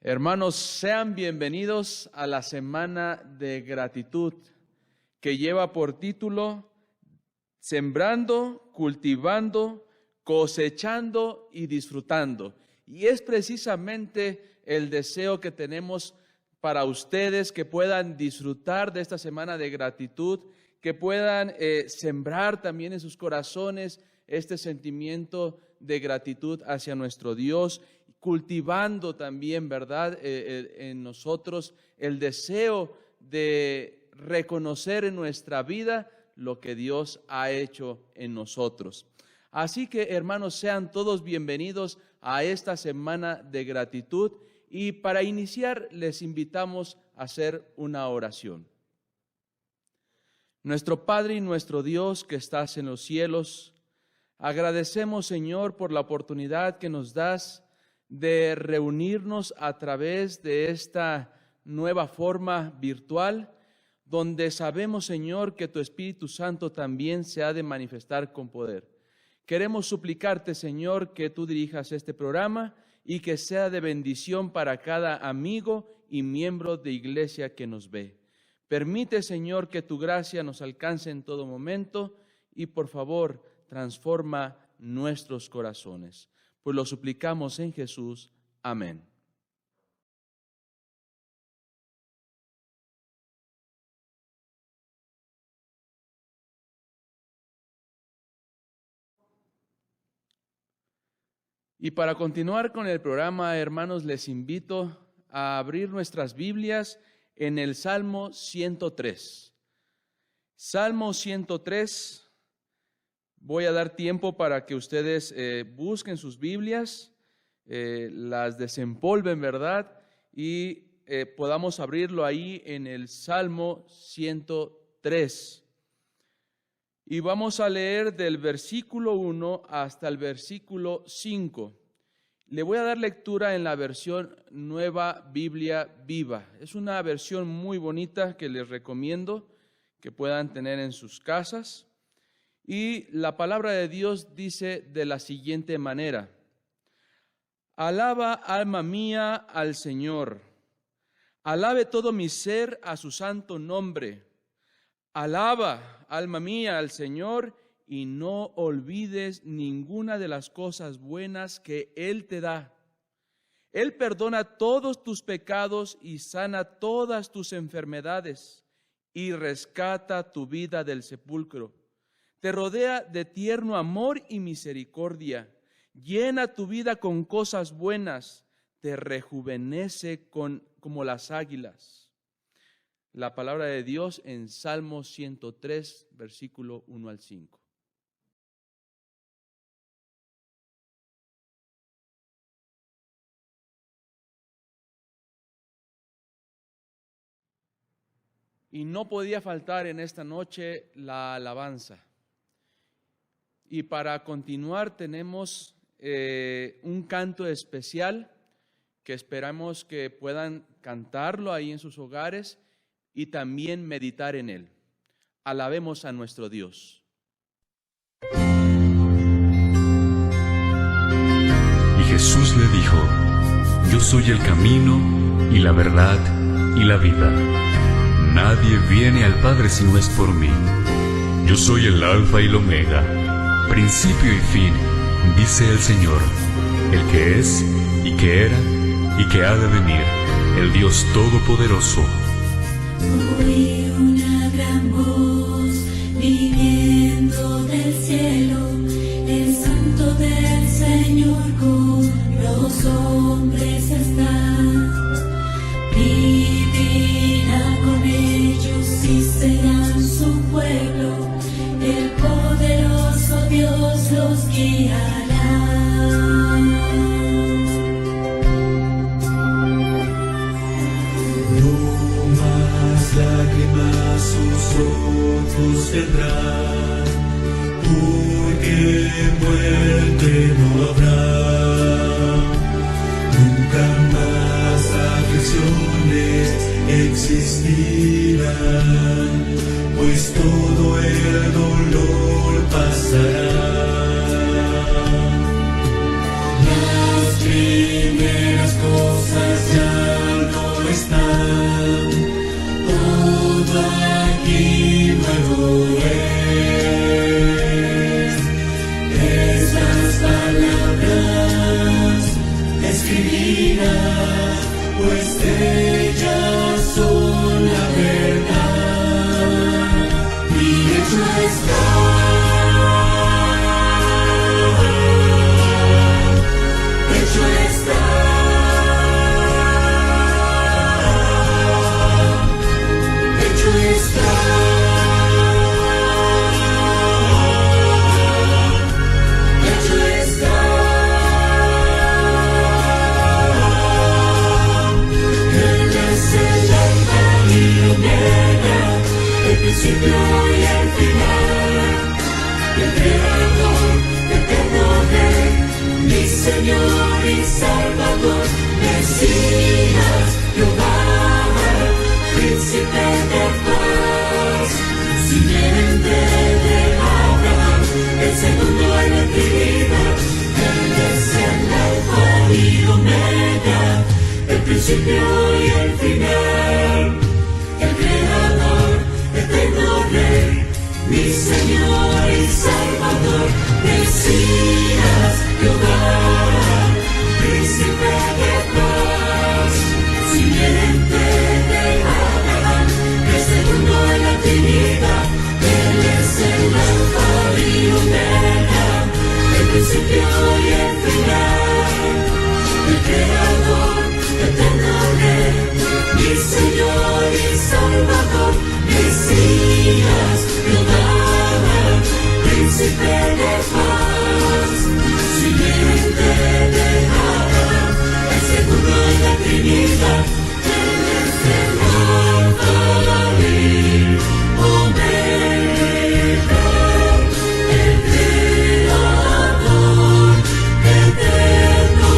Hermanos, sean bienvenidos a la Semana de Gratitud, que lleva por título Sembrando, Cultivando, Cosechando y Disfrutando. Y es precisamente el deseo que tenemos para ustedes, que puedan disfrutar de esta Semana de Gratitud, que puedan sembrar también en sus corazones este sentimiento de gratitud hacia nuestro Dios, cultivando también, ¿verdad?, en nosotros el deseo de reconocer en nuestra vida lo que Dios ha hecho en nosotros. Así que, hermanos, sean todos bienvenidos a esta Semana de Gratitud, y para iniciar les invitamos a hacer una oración. Nuestro Padre y nuestro Dios que estás en los cielos, agradecemos, Señor, por la oportunidad que nos das de reunirnos a través de esta nueva forma virtual, donde sabemos, Señor, que tu Espíritu Santo también se ha de manifestar con poder. Queremos suplicarte, Señor, que tú dirijas este programa y que sea de bendición para cada amigo y miembro de iglesia que nos ve. Permite, Señor, que tu gracia nos alcance en todo momento y, por favor, transforma nuestros corazones. Pues lo suplicamos en Jesús. Amén. Y para continuar con el programa, hermanos, les invito a abrir nuestras Biblias en el Salmo 103. Salmo 103. Voy a dar tiempo para que ustedes busquen sus Biblias, las desempolven, ¿verdad? Y podamos abrirlo ahí en el Salmo 103. Y vamos a leer del versículo 1 hasta el versículo 5. Le voy a dar lectura en la versión Nueva Biblia Viva. Es una versión muy bonita que les recomiendo que puedan tener en sus casas. Y la palabra de Dios dice de la siguiente manera: Alaba, alma mía, al Señor. Alabe todo mi ser a su santo nombre. Alaba, alma mía, al Señor, y no olvides ninguna de las cosas buenas que Él te da. Él perdona todos tus pecados y sana todas tus enfermedades, y rescata tu vida del sepulcro. Te rodea de tierno amor y misericordia, llena tu vida con cosas buenas, te rejuvenece como las águilas. La palabra de Dios en Salmo 103, versículo 1 al 5. Y no podía faltar en esta noche la alabanza. Y para continuar tenemos un canto especial que esperamos que puedan cantarlo ahí en sus hogares y también meditar en él. Alabemos a nuestro Dios. Y Jesús le dijo: Yo soy el camino y la verdad y la vida. Nadie viene al Padre si no es por mí. Yo soy el Alfa y el Omega, principio y fin, dice el Señor, el que es, y que era, y que ha de venir, el Dios Todopoderoso. Oí una gran voz viniendo del cielo, el Santo del Señor con los hombres está. Vivirá con ellos y serán su pueblo, el poderoso Dios los guiará. No más lágrimas sus ojos tendrán, porque muerte no habrá. Omega, el principio y el final, el Creador, eterno Rey, mi Señor y Salvador, Mesías, Jehová, Príncipe de paz, simiente de Abraham, el segundo en la Trinidad. Él es el Alfa y Omega, el principio y el final, el Creador, eterno Rey, mi Señor y Salvador, Mesías, Jehová, Príncipe de paz, simiente de Abraham, el segundo en la Trinidad. Él es el Alfa y Omega, el Creador, eterno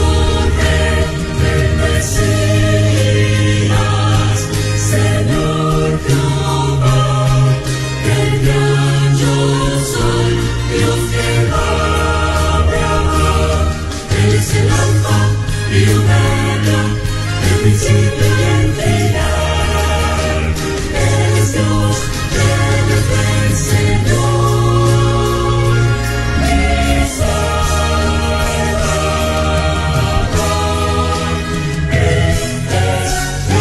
Rey, el Mesías, Señor Jehová, el gran yo soy, Dios de Abraham. Él es el Alfa y Omega, el principio y el final. Él es Dios, Él es el Señor, mi Salvador. Él es Dios.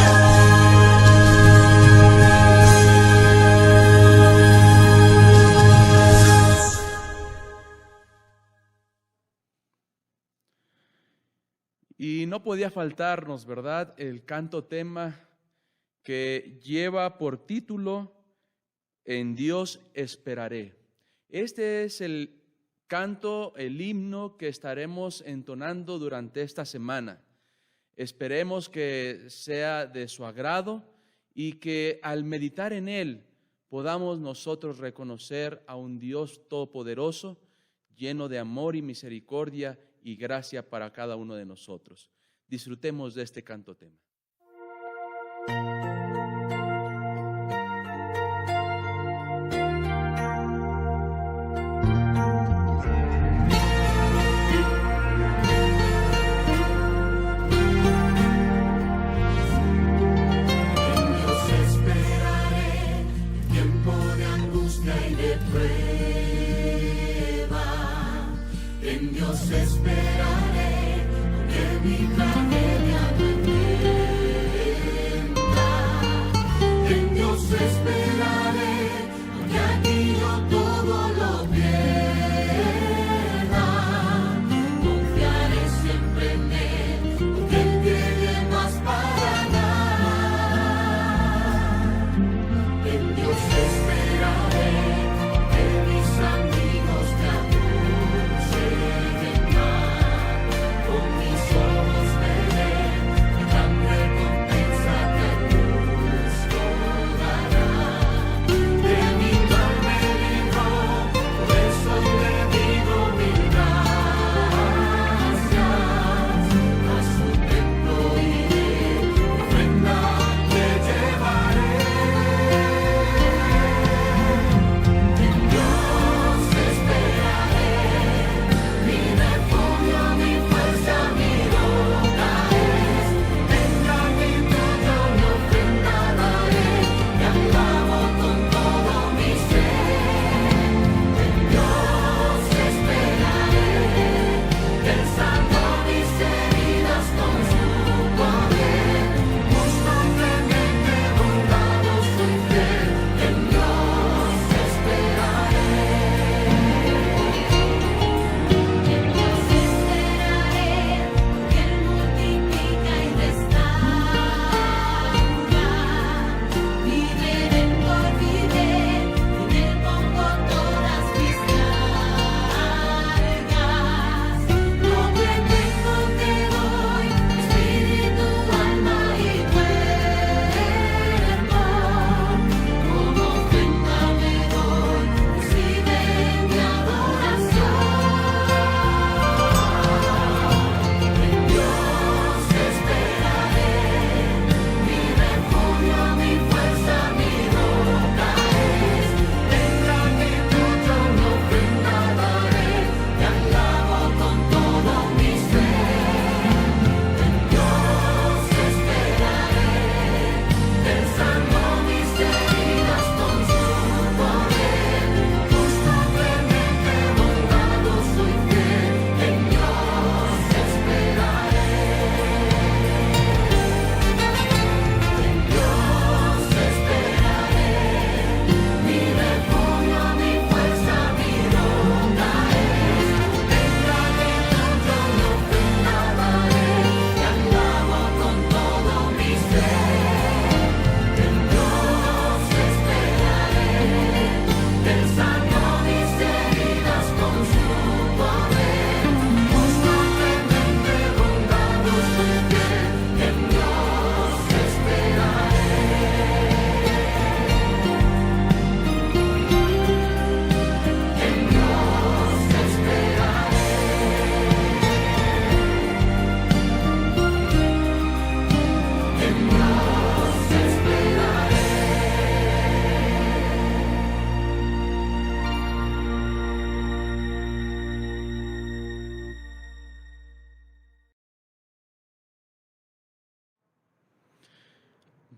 Y no podía faltarnos, ¿verdad?, el canto tema que lleva por título En Dios esperaré. Este es el canto, el himno que estaremos entonando durante esta semana. Esperemos que sea de su agrado y que al meditar en él podamos nosotros reconocer a un Dios todopoderoso, lleno de amor y misericordia y gracia para cada uno de nosotros. Disfrutemos de este canto tema. En Dios esperaré, tiempo de angustia y de prueba. En Dios esperaré, aunque mi tragedia no entienda. En Dios esperaré, aunque aquí yo todo lo pierda. Confiaré siempre en Él, porque Él tiene más para dar. En Dios esperaré, que mis amigos me aconsejen más. Con mis ojos veré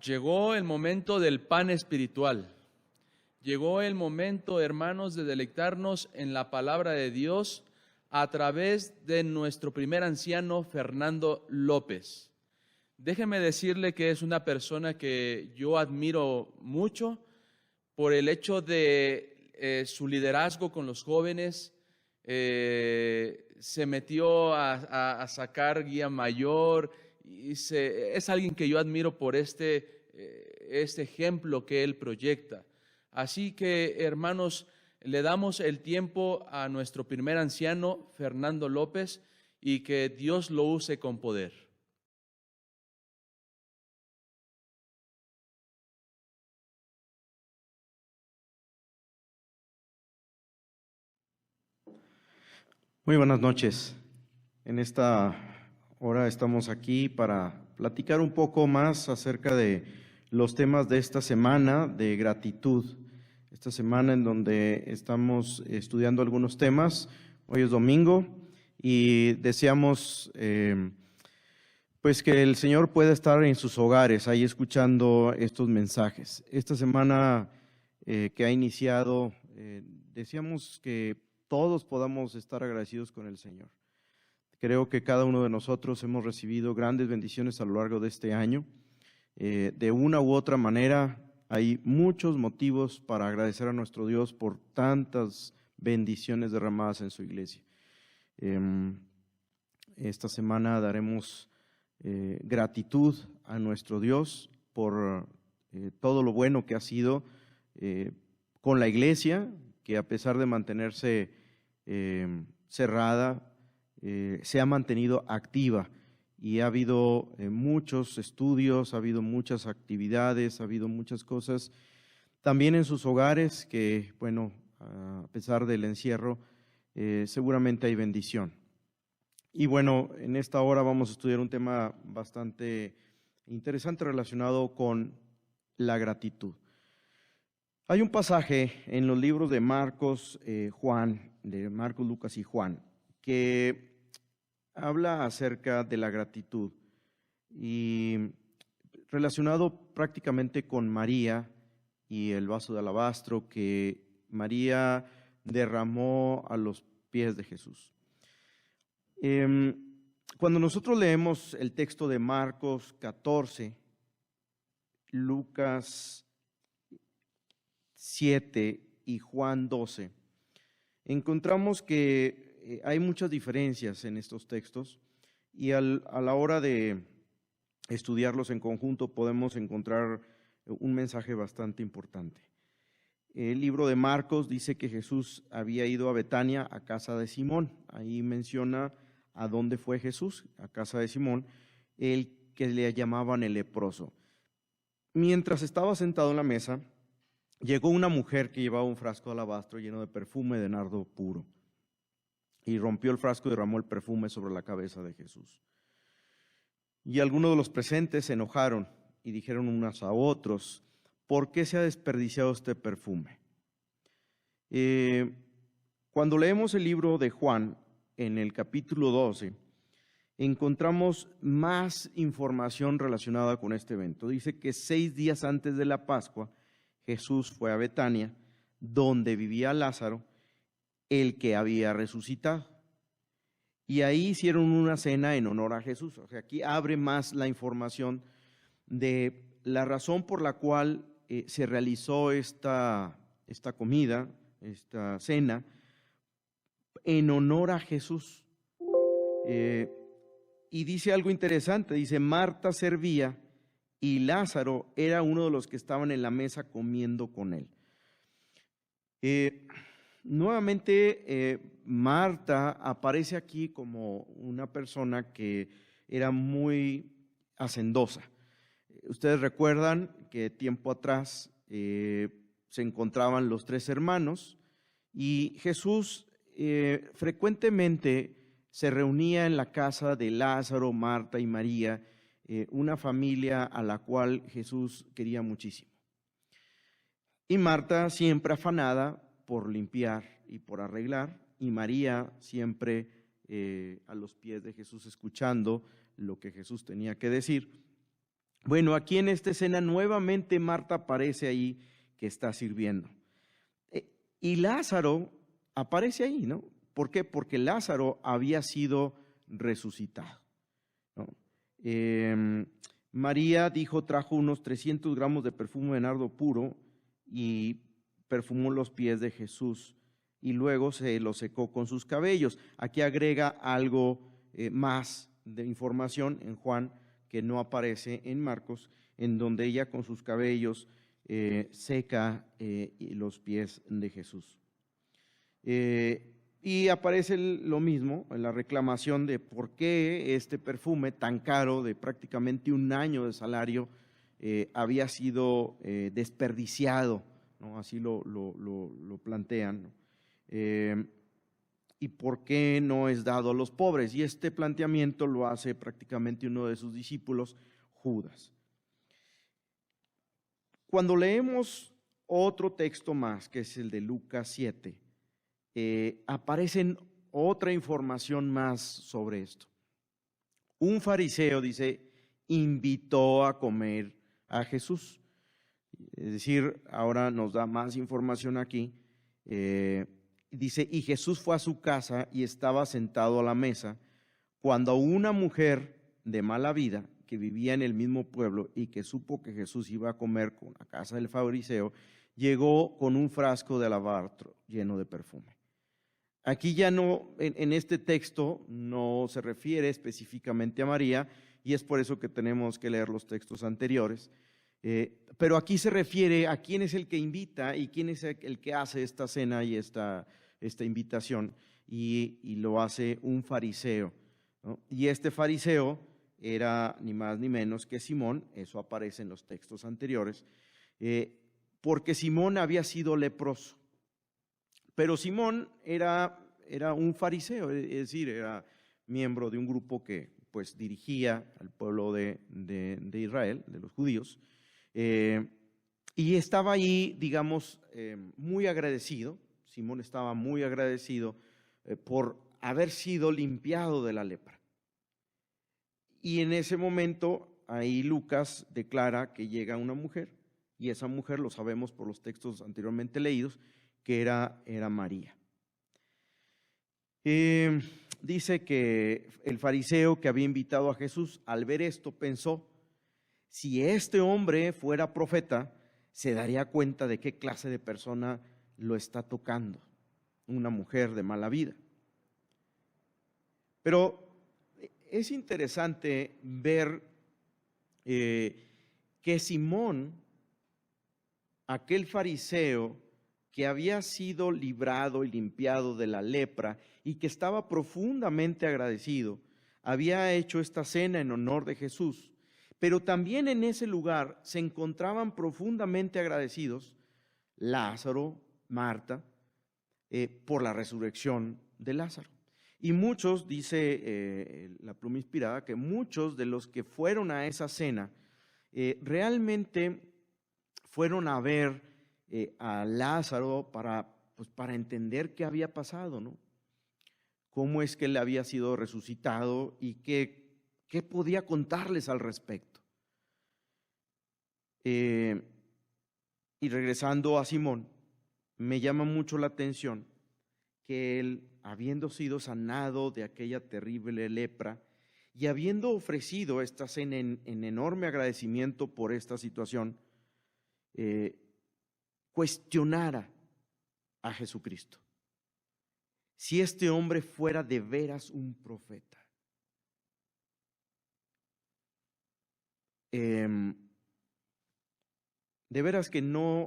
Llegó el momento del pan espiritual. Llegó el momento, hermanos, de deleitarnos en la palabra de Dios a través de nuestro primer anciano, Fernando López. Déjeme decirle que es una persona que yo admiro mucho por el hecho de su liderazgo con los jóvenes. Se metió a sacar guía mayor y es alguien que yo admiro por este ejemplo que él proyecta. Así que, hermanos, le damos el tiempo a nuestro primer anciano, Fernando López, y que Dios lo use con poder. Muy buenas noches. En esta hora estamos aquí para platicar un poco más acerca de los temas de esta semana de gratitud. Esta semana en donde estamos estudiando algunos temas. Hoy es domingo y deseamos pues que el Señor pueda estar en sus hogares ahí escuchando estos mensajes. Esta semana que ha iniciado, deseamos que todos podamos estar agradecidos con el Señor. Creo que cada uno de nosotros hemos recibido grandes bendiciones a lo largo de este año. De una u otra manera, hay muchos motivos para agradecer a nuestro Dios por tantas bendiciones derramadas en su iglesia. Esta semana daremos gratitud a nuestro Dios por todo lo bueno que ha sido con la iglesia, que a pesar de mantenerse cerrada, se ha mantenido activa y ha habido muchos estudios, ha habido muchas actividades, ha habido muchas cosas. También en sus hogares que, bueno, a pesar del encierro, seguramente hay bendición. Y bueno, en esta hora vamos a estudiar un tema bastante interesante relacionado con la gratitud. Hay un pasaje en los libros de Marcos, Marcos, Lucas y Juan, que habla acerca de la gratitud y relacionado prácticamente con María y el vaso de alabastro que María derramó a los pies de Jesús. Cuando nosotros leemos el texto de Marcos 14, Lucas 7 y Juan 12, encontramos que hay muchas diferencias en estos textos y a la hora de estudiarlos en conjunto podemos encontrar un mensaje bastante importante. El libro de Marcos dice que Jesús había ido a Betania, a casa de Simón. Ahí menciona a dónde fue Jesús, a casa de Simón, el que le llamaban el leproso. Mientras estaba sentado en la mesa, llegó una mujer que llevaba un frasco de alabastro lleno de perfume de nardo puro y rompió el frasco y derramó el perfume sobre la cabeza de Jesús. Y algunos de los presentes se enojaron y dijeron unos a otros: ¿por qué se ha desperdiciado este perfume? Cuando leemos el libro de Juan, en el capítulo 12, encontramos más información relacionada con este evento. Dice que 6 días antes de la Pascua, Jesús fue a Betania, donde vivía Lázaro, el que había resucitado. Y ahí hicieron una cena en honor a Jesús. O sea, aquí abre más la información de la razón por la cual se realizó esta comida, esta cena, en honor a Jesús. Y dice algo interesante, dice: Marta servía y Lázaro era uno de los que estaban en la mesa comiendo con él. Nuevamente, Marta aparece aquí como una persona que era muy hacendosa. Ustedes recuerdan que tiempo atrás se encontraban los 3 hermanos y Jesús frecuentemente se reunía en la casa de Lázaro, Marta y María, una familia a la cual Jesús quería muchísimo. Y Marta siempre afanada por limpiar y por arreglar, y María siempre a los pies de Jesús escuchando lo que Jesús tenía que decir. Bueno, aquí en esta escena nuevamente Marta aparece ahí que está sirviendo. Y Lázaro aparece ahí, ¿no? ¿Por qué? Porque Lázaro había sido resucitado, ¿no? María dijo, trajo unos 300 gramos de perfume de nardo puro y perfumó los pies de Jesús y luego se los secó con sus cabellos. Aquí agrega algo más de información en Juan que no aparece en Marcos, en donde ella con sus cabellos seca los pies de Jesús. Y aparece lo mismo en la reclamación de por qué este perfume tan caro, de prácticamente un año de salario, había sido desperdiciado, ¿no? Así lo plantean, ¿no? Y por qué no es dado a los pobres. Y este planteamiento lo hace prácticamente uno de sus discípulos, Judas. Cuando leemos otro texto más, que es el de Lucas 7, aparece otra información más sobre esto. Un fariseo, dice, invitó a comer a Jesús. Es decir, ahora nos da más información aquí. Dice, y Jesús fue a su casa y estaba sentado a la mesa, cuando una mujer de mala vida, que vivía en el mismo pueblo y que supo que Jesús iba a comer con la casa del fariseo, llegó con un frasco de alabastro lleno de perfume. Aquí ya no, en este texto no se refiere específicamente a María, y es por eso que tenemos que leer los textos anteriores, pero aquí se refiere a quién es el que invita y quién es el que hace esta cena y esta invitación, y lo hace un fariseo, ¿no? Y este fariseo era ni más ni menos que Simón, eso aparece en los textos anteriores, porque Simón había sido leproso. Pero Simón era un fariseo, es decir, era miembro de un grupo que pues dirigía al pueblo de Israel, de los judíos, y estaba ahí, digamos, muy agradecido. Simón estaba muy agradecido por haber sido limpiado de la lepra. Y en ese momento, ahí Lucas declara que llega una mujer, y esa mujer, lo sabemos por los textos anteriormente leídos, que era María. Dice que el fariseo que había invitado a Jesús, al ver esto, pensó, si este hombre fuera profeta, se daría cuenta de qué clase de persona lo está tocando, una mujer de mala vida. Pero es interesante ver que Simón, aquel fariseo que había sido librado y limpiado de la lepra y que estaba profundamente agradecido, había hecho esta cena en honor de Jesús, pero también en ese lugar se encontraban profundamente agradecidos Lázaro, Marta, por la resurrección de Lázaro. Y muchos, dice la pluma inspirada, que muchos de los que fueron a esa cena realmente fueron a ver a Lázaro para entender qué había pasado, ¿no? Cómo es que él había sido resucitado y qué podía contarles al respecto. Y regresando a Simón, me llama mucho la atención que él, habiendo sido sanado de aquella terrible lepra y habiendo ofrecido esta cena en enorme agradecimiento por esta situación, cuestionara a Jesucristo. Si este hombre fuera de veras un profeta. De veras que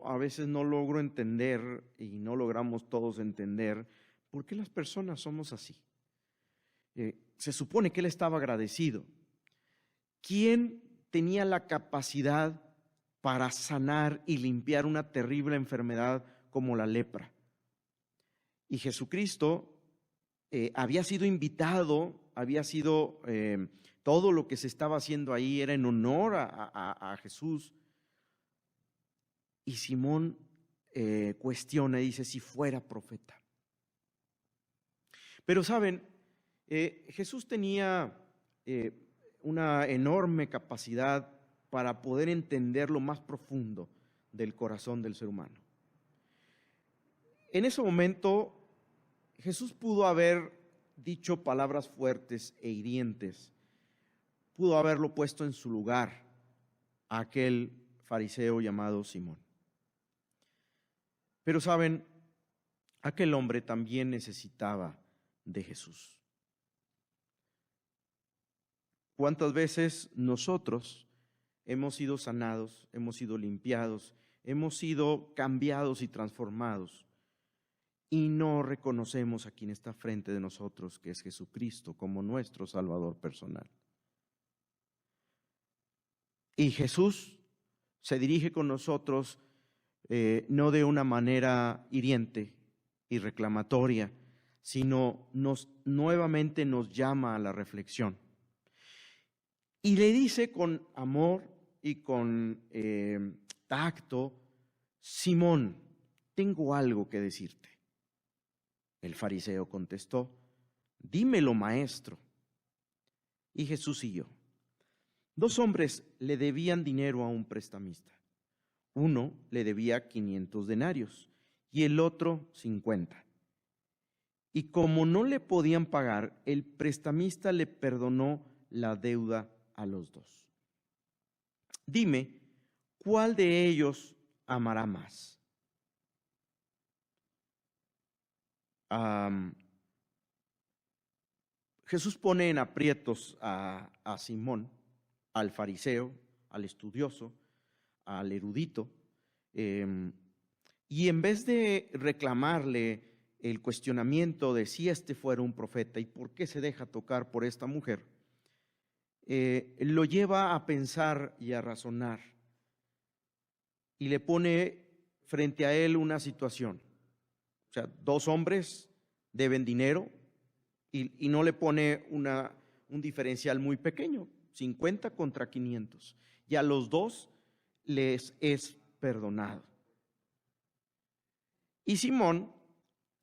a veces no logro entender y no logramos todos entender por qué las personas somos así. Se supone que él estaba agradecido. ¿Quién tenía la capacidad para sanar y limpiar una terrible enfermedad como la lepra? Y Jesucristo había sido invitado, todo lo que se estaba haciendo ahí era en honor a Jesús. Y Simón cuestiona y dice, si fuera profeta. Pero saben, Jesús tenía una enorme capacidad para poder entender lo más profundo del corazón del ser humano. En ese momento, Jesús pudo haber dicho palabras fuertes e hirientes, pudo haberlo puesto en su lugar a aquel fariseo llamado Simón. Pero saben, aquel hombre también necesitaba de Jesús. ¿Cuántas veces nosotros hemos sido sanados, hemos sido limpiados, hemos sido cambiados y transformados y no reconocemos a quien está frente de nosotros, que es Jesucristo, como nuestro Salvador personal? Y Jesús se dirige con nosotros no de una manera hiriente y reclamatoria, sino nuevamente nos llama a la reflexión. Y le dice con amor y con tacto: Simón, tengo algo que decirte. El fariseo contestó: dímelo, maestro. Y Jesús siguió. 2 hombres le debían dinero a un prestamista. Uno le debía 500 denarios y el otro 50. Y como no le podían pagar, el prestamista le perdonó la deuda a los 2. Dime, ¿cuál de ellos amará más? Jesús pone en aprietos a Simón, al fariseo, al estudioso, al erudito, y en vez de reclamarle el cuestionamiento de si este fuera un profeta y por qué se deja tocar por esta mujer, lo lleva a pensar y a razonar, y le pone frente a él una situación. O sea, 2 hombres deben dinero y no le pone un diferencial muy pequeño, 50 contra 500. Y a los 2 les es perdonado. Y Simón,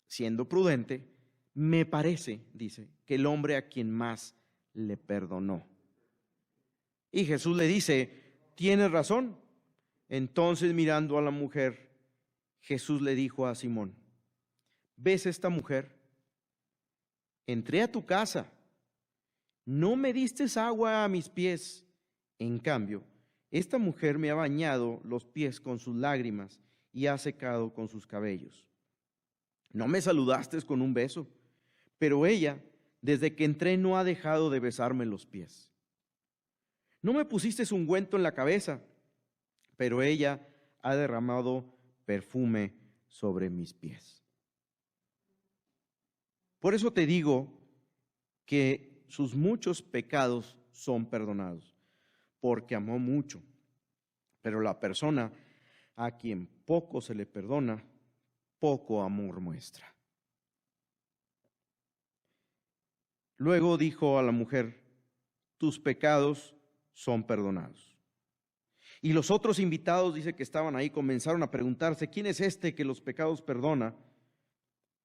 siendo prudente, me parece, dice, que el hombre a quien más le perdonó. Y Jesús le dice: tienes razón. Entonces, mirando a la mujer, Jesús le dijo a Simón: ¿ves esta mujer? Entré a tu casa, no me diste agua a mis pies. En cambio, esta mujer me ha bañado los pies con sus lágrimas y ha secado con sus cabellos. No me saludaste con un beso, pero ella, desde que entré, no ha dejado de besarme los pies. No me pusiste ungüento en la cabeza, pero ella ha derramado perfume sobre mis pies. Por eso te digo que sus muchos pecados son perdonados, porque amó mucho. Pero la persona a quien poco se le perdona, poco amor muestra. Luego dijo a la mujer: tus pecados son perdonados. Y los otros invitados, dice que estaban ahí, comenzaron a preguntarse: ¿quién es este que los pecados perdona?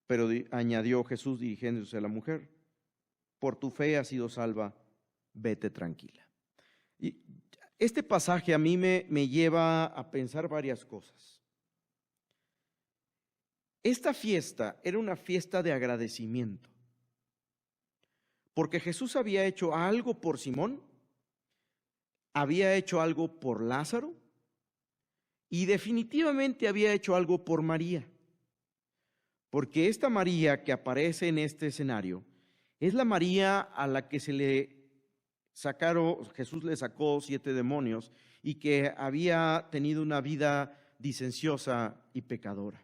Pero añadió Jesús, dirigiéndose a la mujer: por tu fe has sido salva, vete tranquila. Y este pasaje a mí me lleva a pensar varias cosas. Esta fiesta era una fiesta de agradecimiento, porque Jesús había hecho algo por Simón, había hecho algo por Lázaro y definitivamente había hecho algo por María. Porque esta María que aparece en este escenario es la María a la que Jesús le sacó 7 demonios y que había tenido una vida licenciosa y pecadora.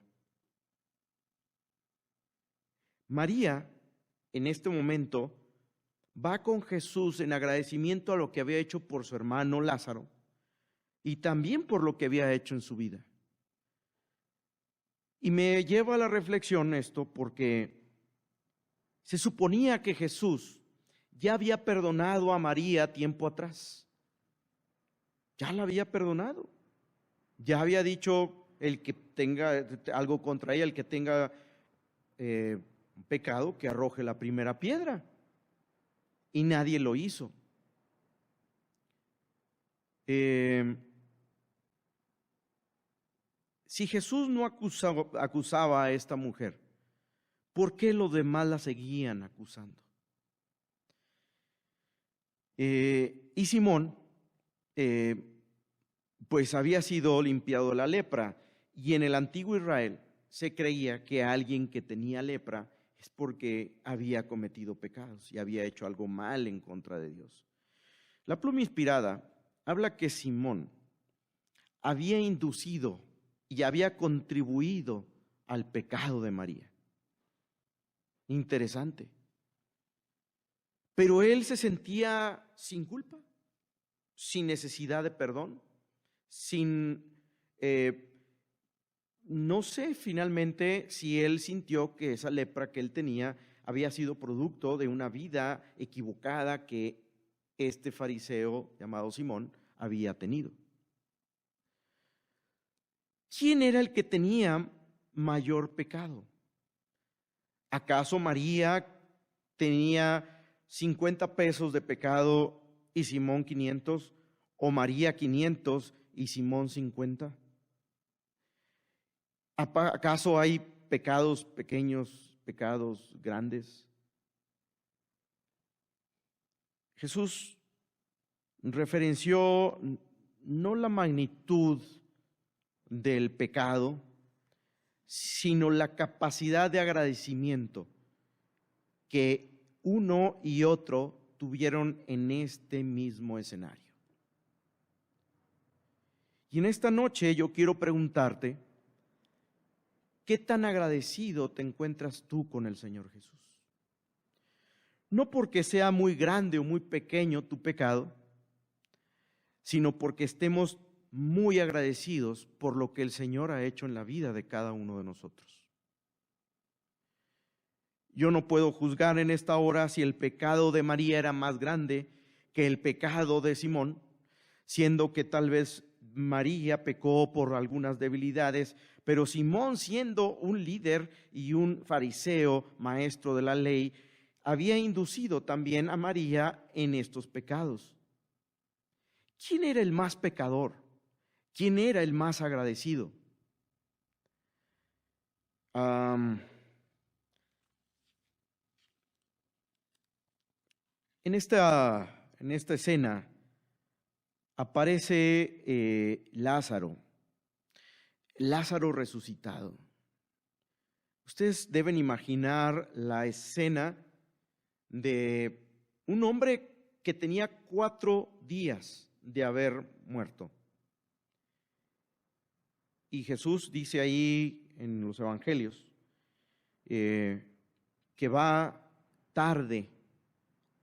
María, en este momento, va con Jesús en agradecimiento a lo que había hecho por su hermano Lázaro y también por lo que había hecho en su vida. Y me lleva a la reflexión esto porque se suponía que Jesús ya había perdonado a María tiempo atrás. Ya la había perdonado. Ya había dicho: el que tenga algo contra ella, el que tenga un pecado, que arroje la primera piedra. Y nadie lo hizo. Si Jesús no acusaba a esta mujer, ¿por qué los demás la seguían acusando? Y Simón, pues había sido limpiado de la lepra, y en el antiguo Israel se creía que alguien que tenía lepra es porque había cometido pecados y había hecho algo mal en contra de Dios. La pluma inspirada habla que Simón había inducido y había contribuido al pecado de María. Interesante. Pero él se sentía sin culpa, sin necesidad de perdón, no sé finalmente si él sintió que esa lepra que él tenía había sido producto de una vida equivocada que este fariseo llamado Simón había tenido. ¿Quién era el que tenía mayor pecado? ¿Acaso María tenía 50 pesos de pecado y Simón 500? ¿O María 500 y Simón 50? ¿Acaso hay pecados pequeños, pecados grandes? Jesús referenció no la magnitud del pecado, sino la capacidad de agradecimiento que uno y otro tuvieron en este mismo escenario. Y en esta noche yo quiero preguntarte, ¿qué tan agradecido te encuentras tú con el Señor Jesús? No porque sea muy grande o muy pequeño tu pecado, sino porque estemos muy agradecidos por lo que el Señor ha hecho en la vida de cada uno de nosotros. Yo no puedo juzgar en esta hora si el pecado de María era más grande que el pecado de Simón, siendo que tal vez María pecó por algunas debilidades, pero Simón, siendo un líder y un fariseo, maestro de la ley, había inducido también a María en estos pecados. ¿Quién era el más pecador? ¿Quién era el más agradecido? En esta escena aparece Lázaro resucitado. Ustedes deben imaginar la escena de un hombre que tenía 4 días de haber muerto. Y Jesús dice ahí en los evangelios que va tarde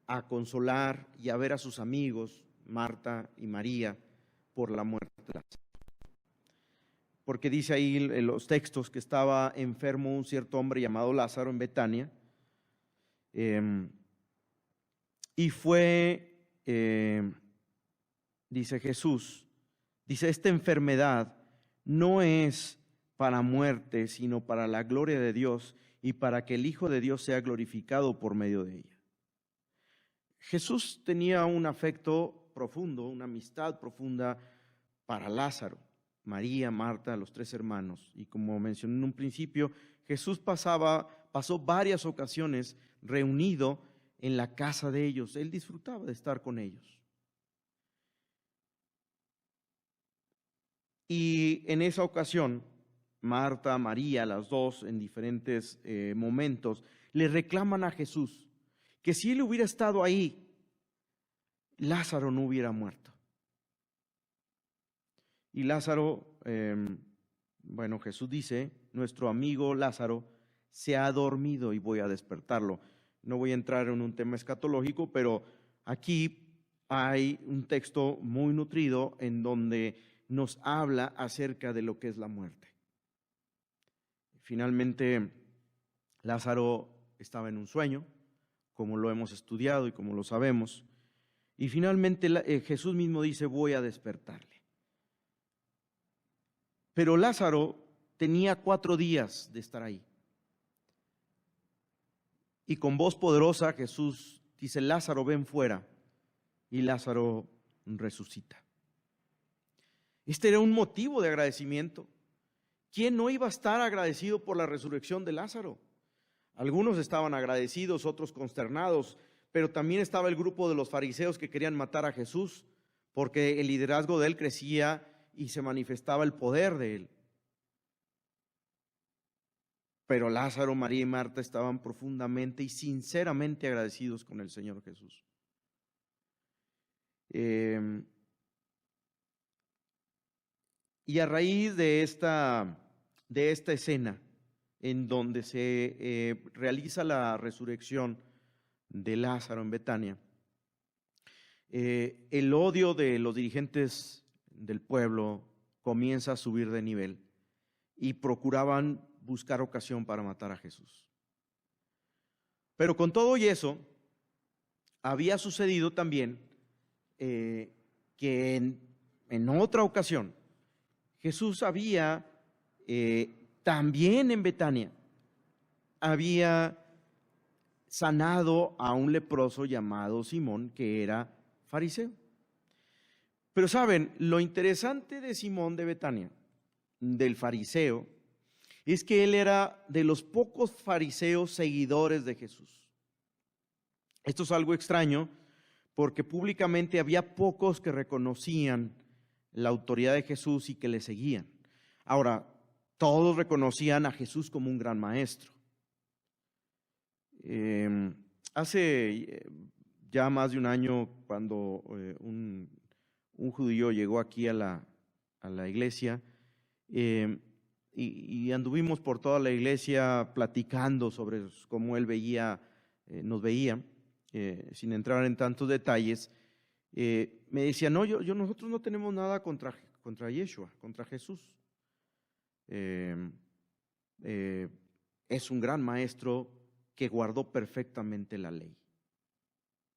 a consolar y a ver a sus amigos, Marta y María, por la muerte de Lázaro. Porque dice ahí en los textos que estaba enfermo un cierto hombre llamado Lázaro en Betania, y fue, dice Jesús, dice, esta enfermedad no es para muerte, sino para la gloria de Dios y para que el Hijo de Dios sea glorificado por medio de ella. Jesús tenía un afecto profundo, una amistad profunda para Lázaro, María, Marta, los 3 hermanos. Y como mencioné en un principio, Jesús pasó varias ocasiones reunido en la casa de ellos. Él disfrutaba de estar con ellos. Y en esa ocasión, Marta, María, las dos en diferentes momentos, le reclaman a Jesús que si él hubiera estado ahí, Lázaro no hubiera muerto. Y Lázaro, Jesús dice, nuestro amigo Lázaro se ha dormido y voy a despertarlo. No voy a entrar en un tema escatológico, pero aquí hay un texto muy nutrido en donde nos habla acerca de lo que es la muerte. Finalmente, Lázaro estaba en un sueño, como lo hemos estudiado y como lo sabemos, y finalmente Jesús mismo dice, voy a despertarle. Pero Lázaro tenía 4 días de estar ahí. Y con voz poderosa Jesús dice, Lázaro, ven fuera. Y Lázaro resucita. Este era un motivo de agradecimiento. ¿Quién no iba a estar agradecido por la resurrección de Lázaro? Algunos estaban agradecidos, otros consternados, pero también estaba el grupo de los fariseos que querían matar a Jesús, porque el liderazgo de él crecía y se manifestaba el poder de él. Pero Lázaro, María y Marta estaban profundamente y sinceramente agradecidos con el Señor Jesús. Y a raíz de esta escena en donde se realiza la resurrección de Lázaro en Betania, el odio de los dirigentes del pueblo comienza a subir de nivel y procuraban buscar ocasión para matar a Jesús. Pero con todo y eso, había sucedido también que en otra ocasión Jesús había también en Betania había sanado a un leproso llamado Simón, que era fariseo. Pero saben, lo interesante de Simón de Betania, del fariseo, es que él era de los pocos fariseos seguidores de Jesús. Esto es algo extraño porque públicamente había pocos que reconocían la autoridad de Jesús y que le seguían. Ahora, todos reconocían a Jesús como un gran maestro. Hace ya más de un año, cuando un judío llegó aquí a la iglesia, y anduvimos por toda la iglesia platicando sobre cómo él nos veía, sin entrar en tantos detalles, me decía, no, nosotros no tenemos nada contra Yeshua, contra Jesús. Es un gran maestro que guardó perfectamente la ley.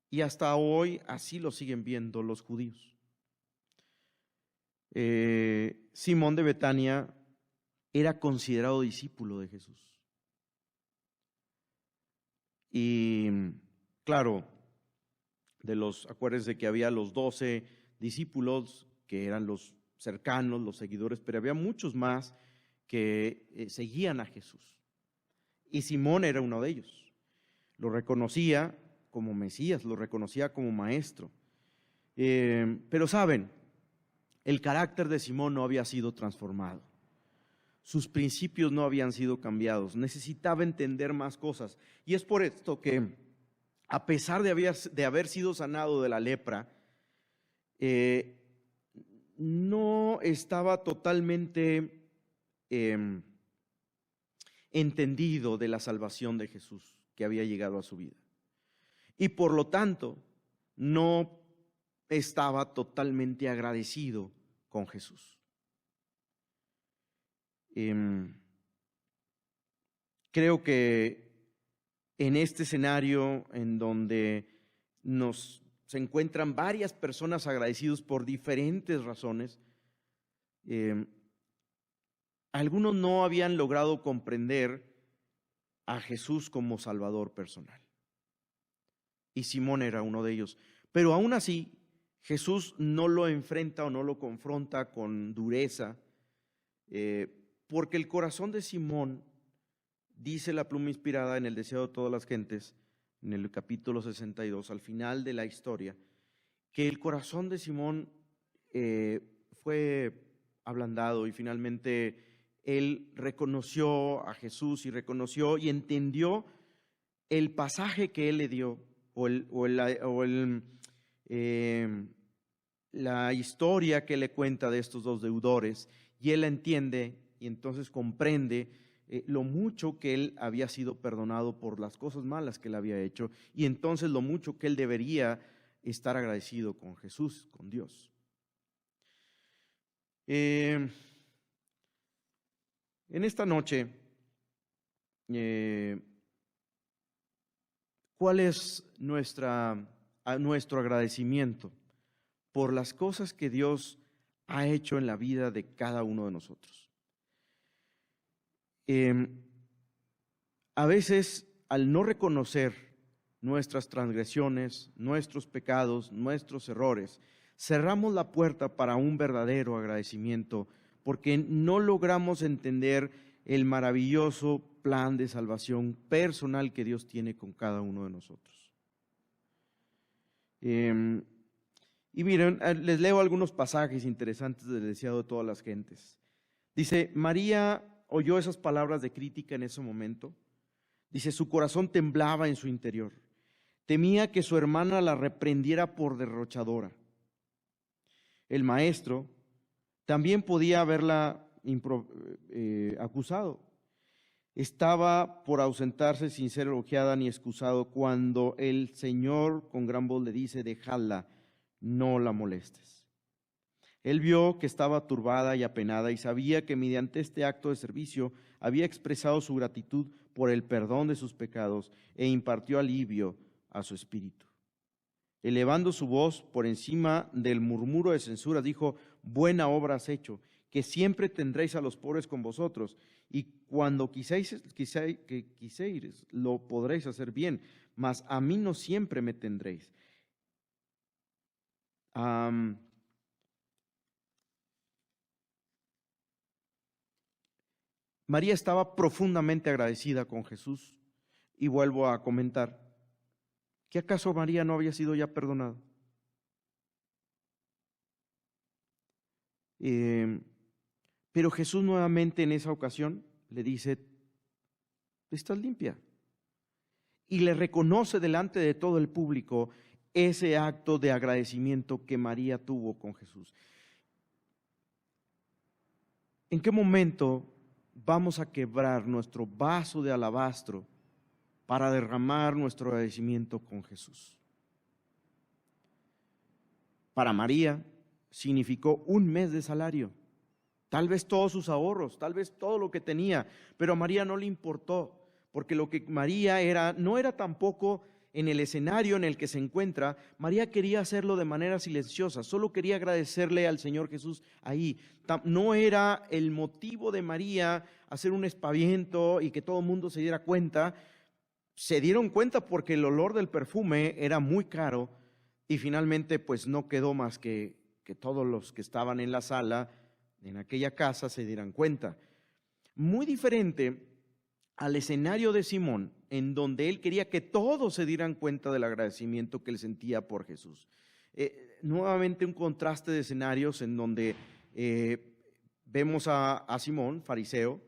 Y hasta hoy así lo siguen viendo los judíos. Simón de Betania era considerado discípulo de Jesús. Y claro, acuérdense que había los 12 discípulos que eran los cercanos, los seguidores, pero había muchos más que seguían a Jesús. Y Simón era uno de ellos. Lo reconocía como Mesías, lo reconocía como maestro. Pero saben, el carácter de Simón no había sido transformado. Sus principios no habían sido cambiados. Necesitaba entender más cosas. Y es por esto que, a pesar de haber sido sanado de la lepra, no estaba totalmente entendido de la salvación de Jesús que había llegado a su vida. Y por lo tanto, no estaba totalmente agradecido con Jesús. Creo que en este escenario en donde se encuentran varias personas agradecidos por diferentes razones, algunos no habían logrado comprender a Jesús como Salvador personal. Y Simón era uno de ellos. Pero aún así, Jesús no lo enfrenta o no lo confronta con dureza, porque el corazón de Simón, dice la pluma inspirada en El deseo de todas las gentes, en el capítulo 62, al final de la historia, que el corazón de Simón fue ablandado y finalmente él reconoció a Jesús y reconoció y entendió el pasaje que él le dio la historia que le cuenta de estos dos deudores, y él la entiende y entonces comprende lo mucho que él había sido perdonado por las cosas malas que él había hecho, y entonces lo mucho que él debería estar agradecido con Jesús, con Dios. En esta noche, ¿cuál es nuestro agradecimiento por las cosas que Dios ha hecho en la vida de cada uno de nosotros? A veces, al no reconocer nuestras transgresiones, nuestros pecados, nuestros errores, cerramos la puerta para un verdadero agradecimiento porque no logramos entender el maravilloso plan de salvación personal que Dios tiene con cada uno de nosotros. Y miren, les leo algunos pasajes interesantes del deseado de todas las gentes. Dice, María oyó esas palabras de crítica en ese momento. Dice, su corazón temblaba en su interior. Temía que su hermana la reprendiera por derrochadora. El maestro también podía haberla acusado. Estaba por ausentarse sin ser elogiada ni excusado cuando el Señor con gran voz le dice, déjala, no la molestes. Él vio que estaba turbada y apenada y sabía que mediante este acto de servicio había expresado su gratitud por el perdón de sus pecados e impartió alivio a su espíritu. Elevando su voz por encima del murmuro de censura, dijo, buena obra has hecho, que siempre tendréis a los pobres con vosotros, y cuando quisierais lo podréis hacer bien, mas a mí no siempre me tendréis. María estaba profundamente agradecida con Jesús, y vuelvo a comentar, ¿que acaso María no había sido ya perdonada? Pero Jesús nuevamente en esa ocasión le dice, estás limpia. Y le reconoce delante de todo el público ese acto de agradecimiento que María tuvo con Jesús. ¿En qué momento vamos a quebrar nuestro vaso de alabastro para derramar nuestro agradecimiento con Jesús? Para María significó un mes de salario, tal vez todos sus ahorros, tal vez todo lo que tenía, pero a María no le importó, porque lo que María no era tampoco en el escenario en el que se encuentra. María quería hacerlo de manera silenciosa, solo quería agradecerle al Señor Jesús ahí. No era el motivo de María hacer un espaviento y que todo el mundo se diera cuenta. Se dieron cuenta porque el olor del perfume era muy caro y finalmente pues no quedó más que todos los que estaban en la sala, en aquella casa, se dieran cuenta. Muy diferente al escenario de Simón, en donde él quería que todos se dieran cuenta del agradecimiento que él sentía por Jesús. Nuevamente un contraste de escenarios en donde vemos a Simón, fariseo,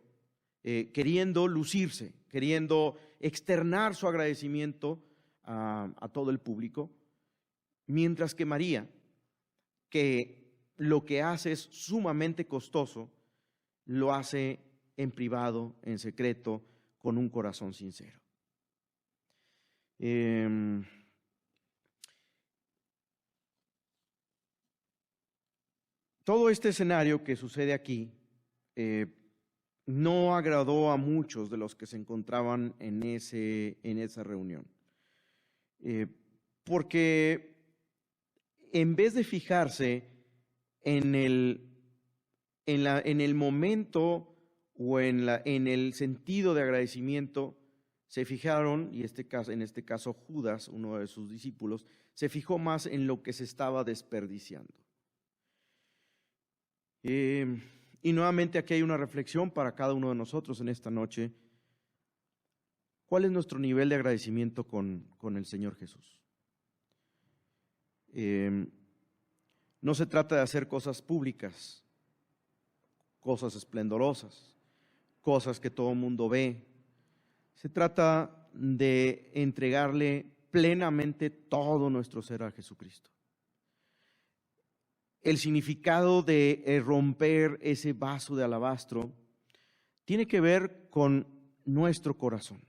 queriendo lucirse, queriendo externar su agradecimiento a todo el público, mientras que María, que lo que hace es sumamente costoso, lo hace en privado, en secreto, con un corazón sincero. Todo este escenario que sucede aquí no agradó a muchos de los que se encontraban en esa reunión, porque en vez de fijarse en el momento o en el sentido de agradecimiento, se fijaron, y en este caso Judas, uno de sus discípulos, se fijó más en lo que se estaba desperdiciando. Y nuevamente aquí hay una reflexión para cada uno de nosotros en esta noche. ¿Cuál es nuestro nivel de agradecimiento con el Señor Jesús? No se trata de hacer cosas públicas, cosas esplendorosas, cosas que todo el mundo ve. Se trata de entregarle plenamente todo nuestro ser a Jesucristo. El significado de romper ese vaso de alabastro tiene que ver con nuestro corazón.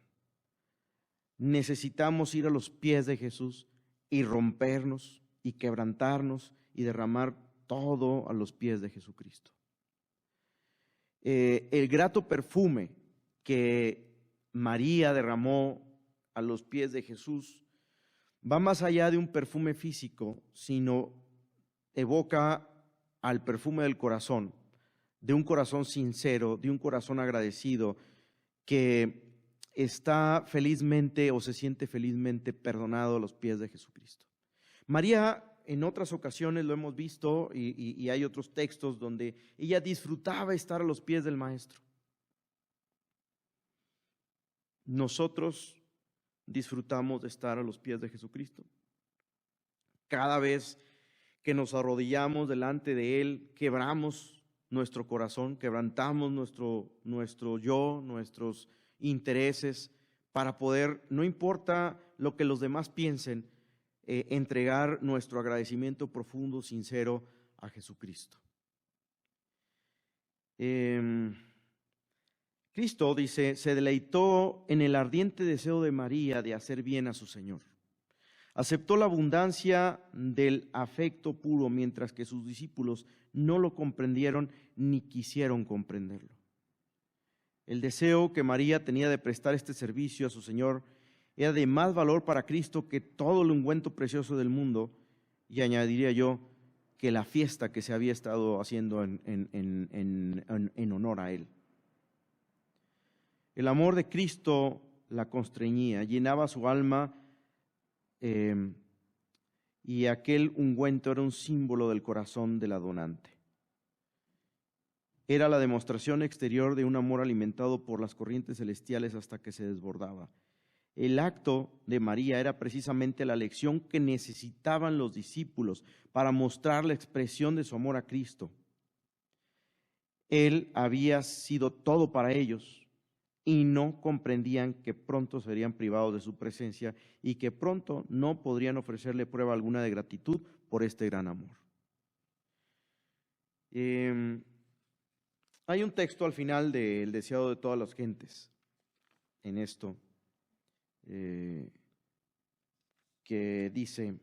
Necesitamos ir a los pies de Jesús y rompernos y quebrantarnos y derramar todo a los pies de Jesucristo. El grato perfume que María derramó a los pies de Jesús va más allá de un perfume físico, sino evoca al perfume del corazón, de un corazón sincero, de un corazón agradecido, que está felizmente o se siente felizmente perdonado a los pies de Jesucristo. María en otras ocasiones lo hemos visto y hay otros textos donde ella disfrutaba estar a los pies del Maestro. Nosotros disfrutamos de estar a los pies de Jesucristo. Cada vez que nos arrodillamos delante de Él, quebramos nuestro corazón, quebrantamos nuestro yo, nuestros intereses, para poder, no importa lo que los demás piensen, entregar nuestro agradecimiento profundo, sincero a Jesucristo. Cristo, dice, se deleitó en el ardiente deseo de María de hacer bien a su Señor. Aceptó la abundancia del afecto puro, mientras que sus discípulos no lo comprendieron ni quisieron comprenderlo. El deseo que María tenía de prestar este servicio a su Señor era de más valor para Cristo que todo el ungüento precioso del mundo, y añadiría yo que la fiesta que se había estado haciendo en honor a Él. El amor de Cristo la constreñía, llenaba su alma, y aquel ungüento era un símbolo del corazón de la donante. Era la demostración exterior de un amor alimentado por las corrientes celestiales hasta que se desbordaba. El acto de María era precisamente la lección que necesitaban los discípulos para mostrar la expresión de su amor a Cristo. Él había sido todo para ellos y no comprendían que pronto serían privados de su presencia y que pronto no podrían ofrecerle prueba alguna de gratitud por este gran amor. Hay un texto al final del deseado de todas las gentes en esto, que dice,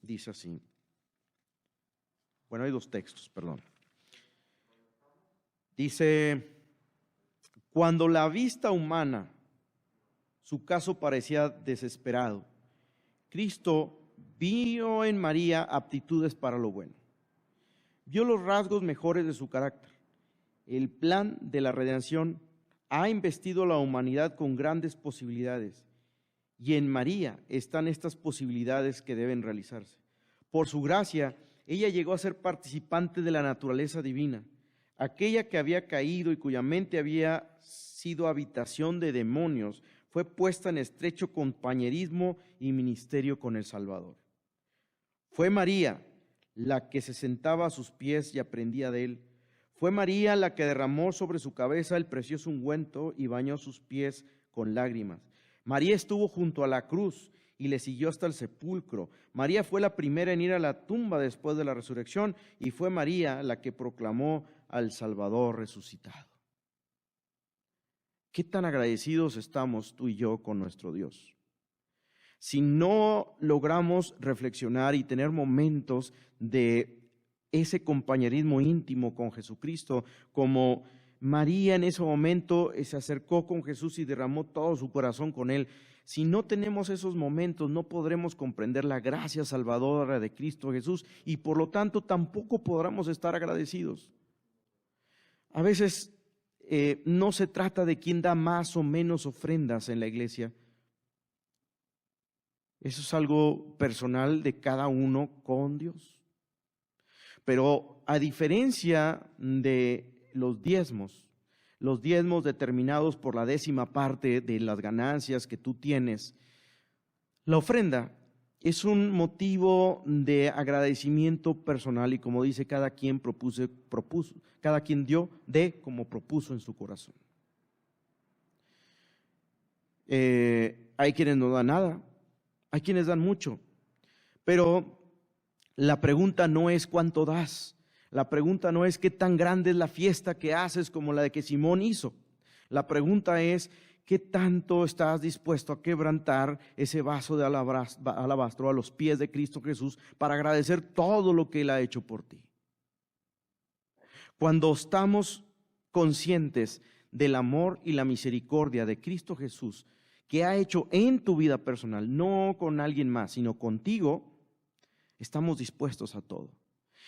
dice así. Bueno, hay dos textos, perdón. Dice, cuando la vista humana, su caso parecía desesperado, Cristo vio en María aptitudes para lo bueno. Vio los rasgos mejores de su carácter. El plan de la redención ha investido a la humanidad con grandes posibilidades, y en María están estas posibilidades que deben realizarse. Por su gracia, ella llegó a ser participante de la naturaleza divina, aquella que había caído y cuya mente había sido habitación de demonios, fue puesta en estrecho compañerismo y ministerio con el Salvador. Fue María la que se sentaba a sus pies y aprendía de él. Fue María la que derramó sobre su cabeza el precioso ungüento y bañó sus pies con lágrimas. María estuvo junto a la cruz y le siguió hasta el sepulcro. María fue la primera en ir a la tumba después de la resurrección, y fue María la que proclamó al Salvador resucitado. ¿Qué tan agradecidos estamos tú y yo con nuestro Dios? Si no logramos reflexionar y tener momentos de ese compañerismo íntimo con Jesucristo, como María en ese momento se acercó con Jesús y derramó todo su corazón con Él. Si no tenemos esos momentos, no podremos comprender la gracia salvadora de Cristo Jesús, y por lo tanto tampoco podremos estar agradecidos. A veces no se trata de quién da más o menos ofrendas en la iglesia. Eso es algo personal de cada uno con Dios. Pero a diferencia de los diezmos determinados por la 10ª parte de las ganancias que tú tienes, la ofrenda es un motivo de agradecimiento personal, y como dice, cada quien dio como propuso en su corazón. Hay quienes no dan nada, hay quienes dan mucho, pero la pregunta no es cuánto das. La pregunta no es qué tan grande es la fiesta que haces como la de que Simón hizo. La pregunta es qué tanto estás dispuesto a quebrantar ese vaso de alabastro a los pies de Cristo Jesús para agradecer todo lo que Él ha hecho por ti. Cuando estamos conscientes del amor y la misericordia de Cristo Jesús que ha hecho en tu vida personal, no con alguien más, sino contigo, estamos dispuestos a todo.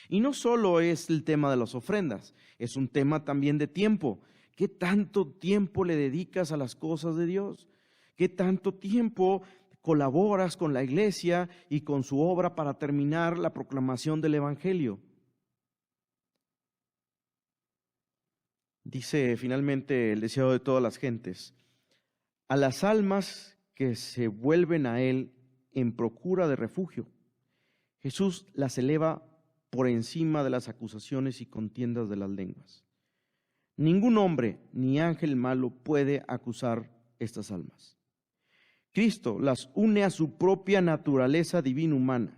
Y no solo es el tema de las ofrendas, es un tema también de tiempo. ¿Qué tanto tiempo le dedicas a las cosas de Dios? ¿Qué tanto tiempo colaboras con la iglesia y con su obra para terminar la proclamación del Evangelio. Dice finalmente el deseo de todas las gentes: a las almas que se vuelven a Él en procura de refugio, Jesús las eleva por encima de las acusaciones y contiendas de las lenguas. Ningún hombre ni ángel malo puede acusar estas almas. Cristo las une a su propia naturaleza divina humana.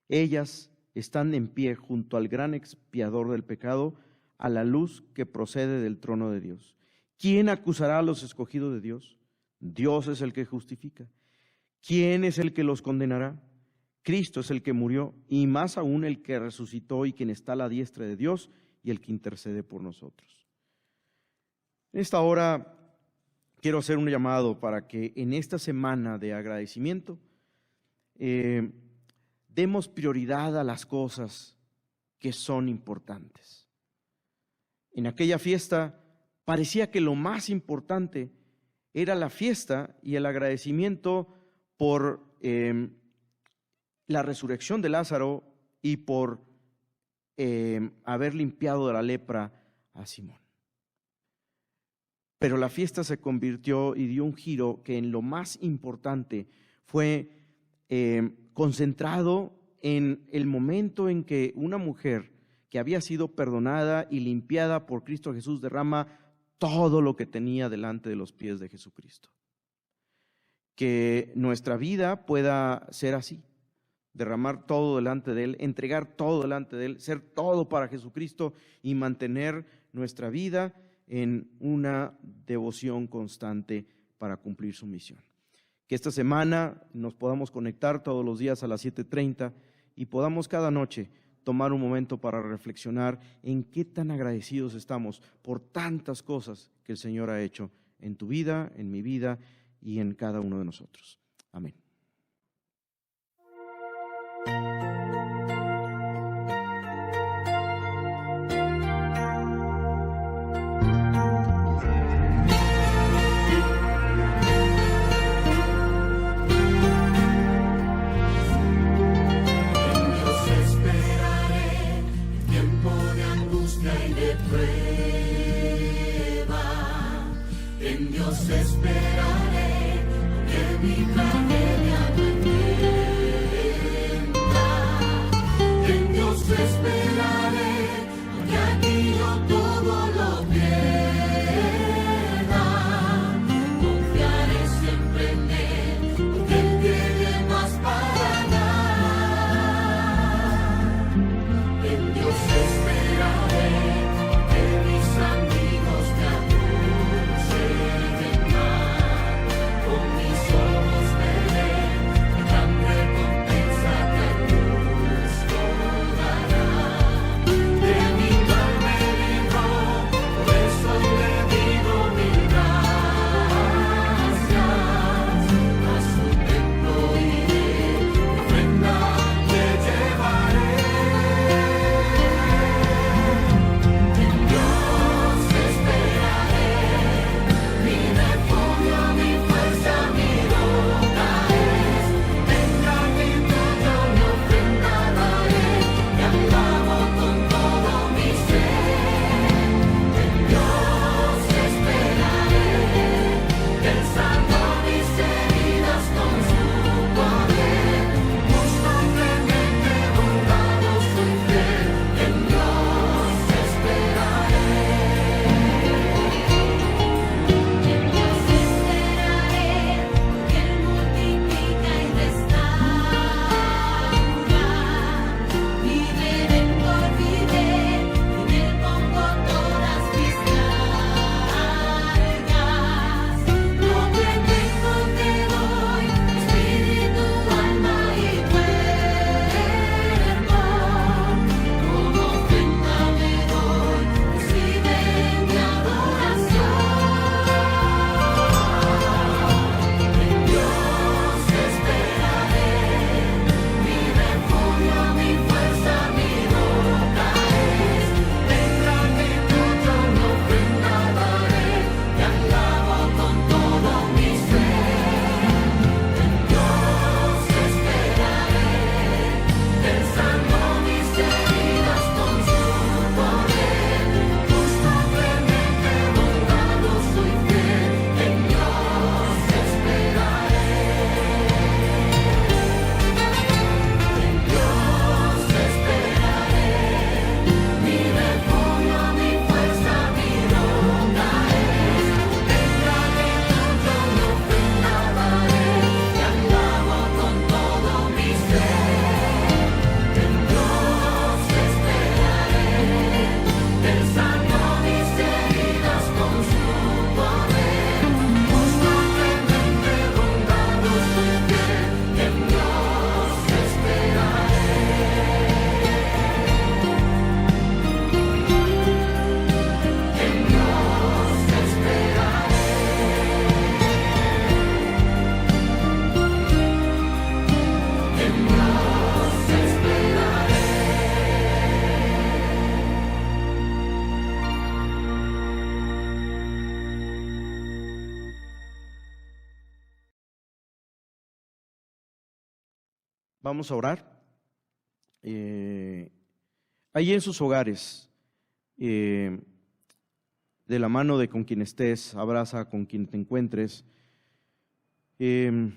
Ellas están en pie junto al gran expiador del pecado, a la luz que procede del trono de Dios. ¿Quién acusará a los escogidos de Dios? Dios es el que justifica. ¿Quién es el que los condenará? Cristo es el que murió, y más aún el que resucitó y quien está a la diestra de Dios y el que intercede por nosotros. En esta hora quiero hacer un llamado para que en esta semana de agradecimiento demos prioridad a las cosas que son importantes. En aquella fiesta parecía que lo más importante era la fiesta y el agradecimiento por la resurrección de Lázaro y por haber limpiado de la lepra a Simón. Pero la fiesta se convirtió y dio un giro que en lo más importante fue concentrado en el momento en que una mujer que había sido perdonada y limpiada por Cristo Jesús derrama todo lo que tenía delante de los pies de Jesucristo. Que nuestra vida pueda ser así, derramar todo delante de Él, entregar todo delante de Él, ser todo para Jesucristo y mantener nuestra vida en una devoción constante para cumplir su misión. Que esta semana nos podamos conectar todos los días a las 7:30 y podamos cada noche tomar un momento para reflexionar en qué tan agradecidos estamos por tantas cosas que el Señor ha hecho en tu vida, en mi vida y en cada uno de nosotros. Amén. En Dios esperaré, que mi fe Vamos a orar. Allí en sus hogares, de la mano de con quien estés, abraza con quien te encuentres. Demos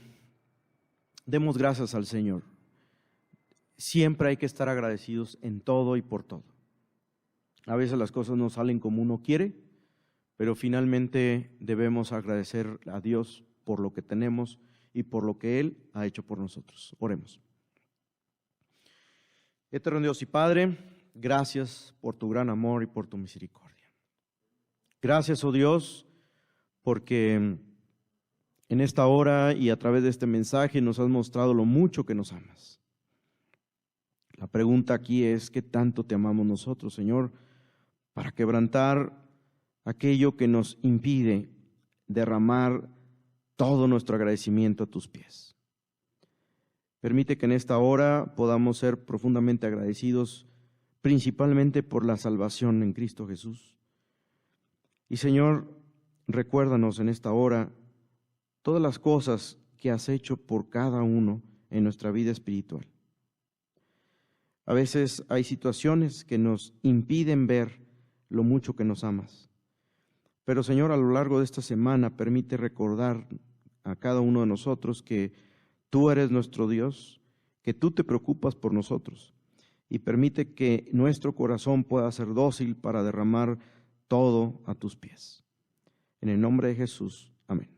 gracias al Señor. Siempre hay que estar agradecidos en todo y por todo. A veces las cosas no salen como uno quiere, pero finalmente debemos agradecer a Dios por lo que tenemos y por lo que Él ha hecho por nosotros. Oremos. Eterno Dios y Padre, gracias por tu gran amor y por tu misericordia. Gracias, oh Dios, porque en esta hora y a través de este mensaje nos has mostrado lo mucho que nos amas. La pregunta aquí es, ¿qué tanto te amamos nosotros, Señor, para quebrantar aquello que nos impide derramar todo nuestro agradecimiento a tus pies? Permite que en esta hora podamos ser profundamente agradecidos, principalmente por la salvación en Cristo Jesús. Y Señor, recuérdanos en esta hora todas las cosas que has hecho por cada uno en nuestra vida espiritual. A veces hay situaciones que nos impiden ver lo mucho que nos amas. Pero Señor, a lo largo de esta semana permite recordar a cada uno de nosotros que tú eres nuestro Dios, que tú te preocupas por nosotros, y permite que nuestro corazón pueda ser dócil para derramar todo a tus pies. En el nombre de Jesús, amén.